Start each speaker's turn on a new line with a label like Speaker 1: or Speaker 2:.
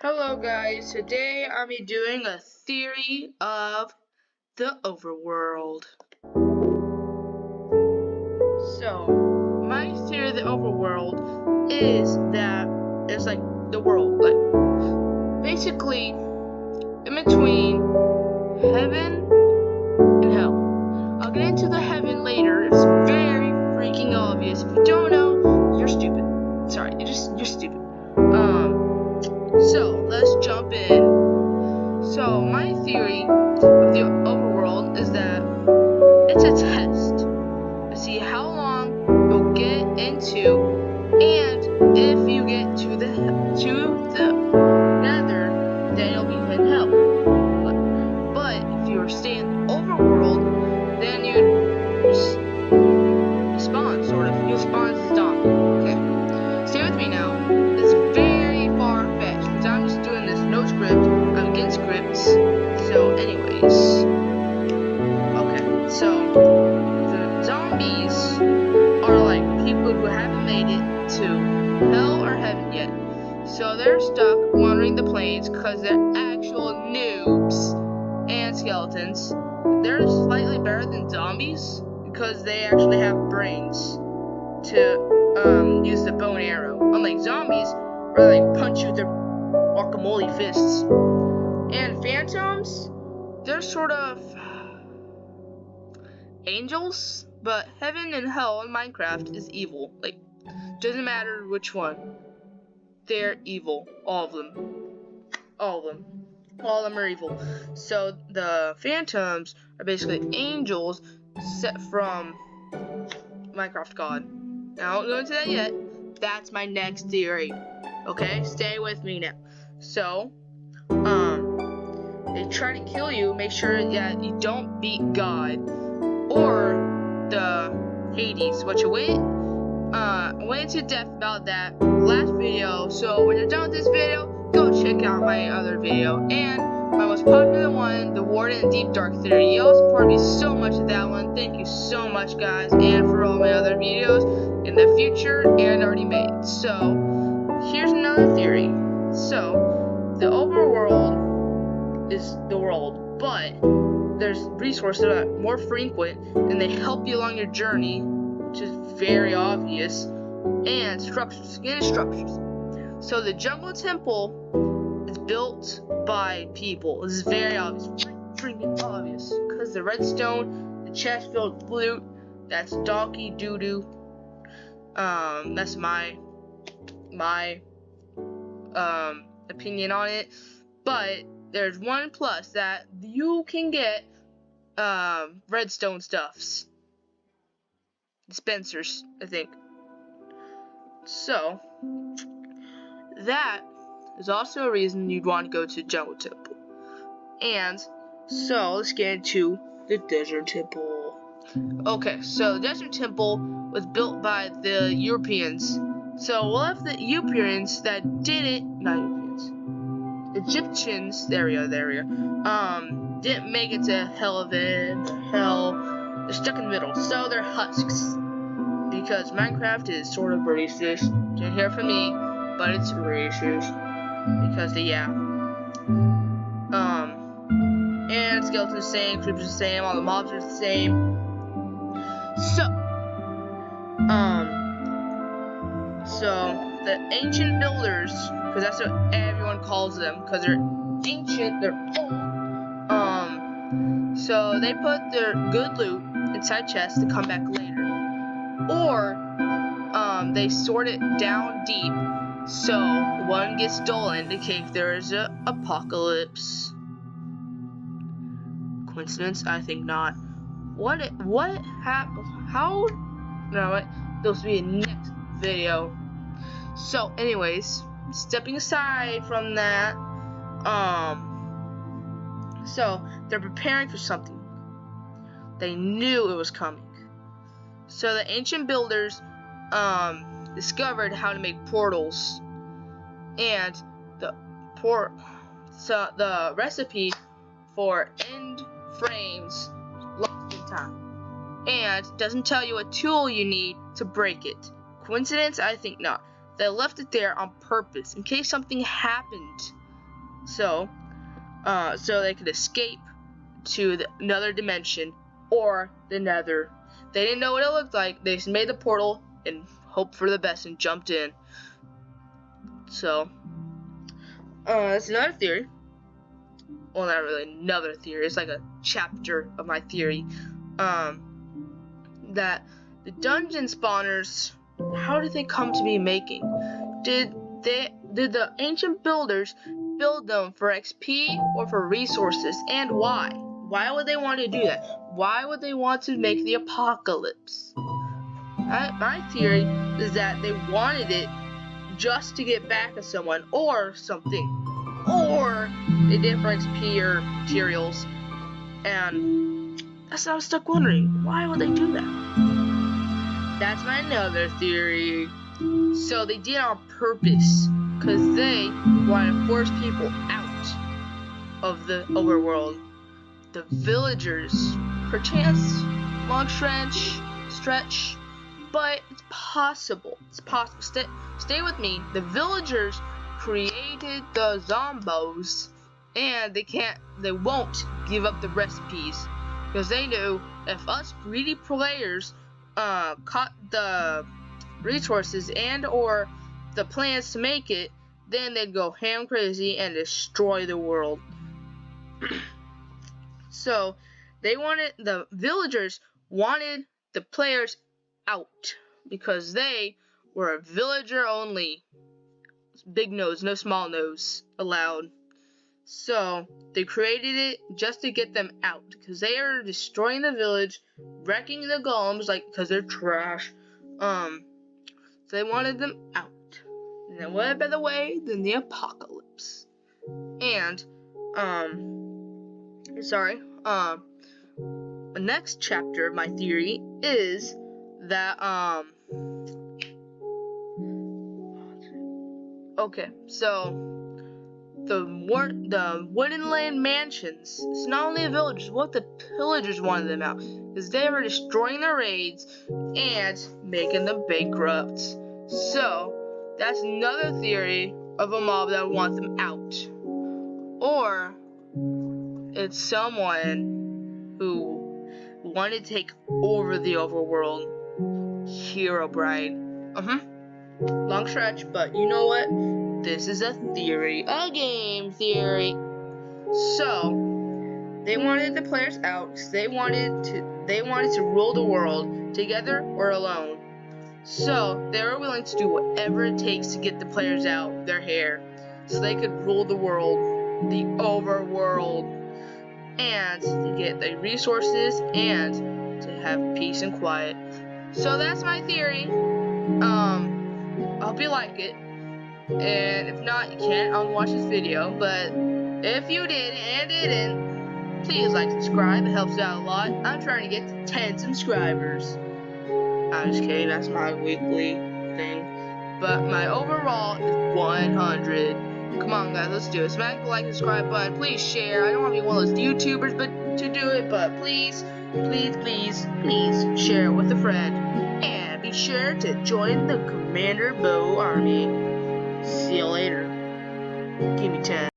Speaker 1: Hello guys, today I'll be doing a theory of the overworld. So, my theory of the overworld is that it's like the world, like basically in between heaven and hell. I'll get into the heaven later. It's very freaking obvious. If you don't know, you're stupid. Sorry, you're stupid. So let's jump in. So my theory of the overworld is that it's a test to see how long you'll get into, and if you get to the nether, then you'll be in hell. But if you stay in the overworld, then you spawn, sort of. You'll spawn as a zombie. Okay, stay with me now. It's very far-fetched because I'm just doing this no script. I'm against scripts. So, anyways, okay. So the zombies are like people who haven't made it to hell or heaven yet. So they're stuck wandering the plains because they're actual noobs and skeletons. They're slightly better than zombies because they actually have brains to use the bow and arrow. Unlike zombies, where they punch you with their guacamole fists. And phantoms, they're sort of angels, but heaven and hell in Minecraft is evil. Like, doesn't matter which one. They're evil. All of them. All of them. All of them are evil. So the phantoms are basically angels set from Minecraft God. Now, I won't go into that yet. That's my next theory. Okay? Stay with me now. So, they try to kill you, make sure that you don't beat God or the Hades, which I went into depth about that last video. So when you're done with this video, go check out my other video and my most popular one, the Warden and Deep Dark theory. Y'all support me so much with that one. Thank you so much, guys, and for all my other videos in the future and already made. So here's another theory. So the overworld is the world, but there's resources that are more frequent and they help you along your journey, which is very obvious, and structures, skin structures. So the jungle temple is built by people. This is very obvious, freaking obvious, because the redstone, the chest filled with loot, that's donkey doo-doo. That's my opinion on it, but there's one plus that you can get redstone stuffs. Dispensers, I think. So, that is also a reason you'd want to go to Jungle Temple. And, so, let's get into the Desert Temple. Okay, so the Desert Temple was built by the Europeans. So, we'll have the Europeans that did it, not Europeans, Egyptians, there we go, didn't make it to heaven, hell, they're stuck in the middle, so they're husks, because Minecraft is sort of racist, didn't hear from me, but it's racist, because and skeletons the same, creepers the same, all the mobs are the same, so the ancient builders, because that's what everyone calls them, because they're ancient, they're old. So they put their good loot inside chests to come back later, or they sort it down deep, so one gets stolen in case there is a apocalypse. Coincidence? I think not. What happened? How? No, what? This will be a next video. So, anyways, stepping aside from that, so they're preparing for something. They knew it was coming. So the ancient builders, discovered how to make portals, and the recipe for end frames lost in time, and doesn't tell you what tool you need to break it. Coincidence? I think not. They left it there on purpose in case something happened So they could escape to another dimension or the Nether. They didn't know what it looked like. They just made the portal and hoped for the best and jumped in. So, it's another theory. Well, not really another theory. It's like a chapter of my theory. That the dungeon spawners, how did they come to be making? Did the ancient builders build them for XP or for resources, and why? Why would they want to do that? Why would they want to make the apocalypse? My theory is that they wanted it just to get back at someone or something, or they did it for XP or materials, and that's what I was stuck wondering. Why would they do that? That's my another theory. So they did it on purpose, because they wanted to force people out of the overworld. The villagers, perchance, long stretch, but it's possible. It's possible. Stay with me. The villagers created the zombos, and they won't give up the recipes, because they knew if us greedy players caught the resources and or the plans to make it, then they'd go ham crazy and destroy the world. So the villagers wanted the players out because they were a villager only. Big nose, no small nose allowed. So they created it just to get them out, because they are destroying the village, wrecking the golems, because they're trash. So they wanted them out. And then what better way than the apocalypse? And the next chapter of my theory is that okay, so the Wooden Land mansions, it's not only the villagers, what the pillagers wanted them out, because they were destroying their raids and making them bankrupt. So that's another theory of a mob that wants them out. Or it's someone who wanted to take over the overworld. Herobrine. Long stretch, but you know what? This is a theory. A game theory. So they wanted the players out because they wanted to rule the world together or alone. So they were willing to do whatever it takes to get the players out their hair, so they could rule the world, the overworld, and to get the resources and to have peace and quiet. So that's my theory. I hope you like it. And if not, you can't unwatch this video. But if you did and didn't, please like, subscribe. It helps out a lot. I'm trying to get to 10 subscribers. I'm just kidding. That's my weekly thing. But my overall is 100. Come on, guys. Let's do it. Smack the like and subscribe button. Please share. I don't want to be one of those YouTubers to do it. But please share it with a friend. And be sure to join the Commander Bo Army. See you later. Give me 10.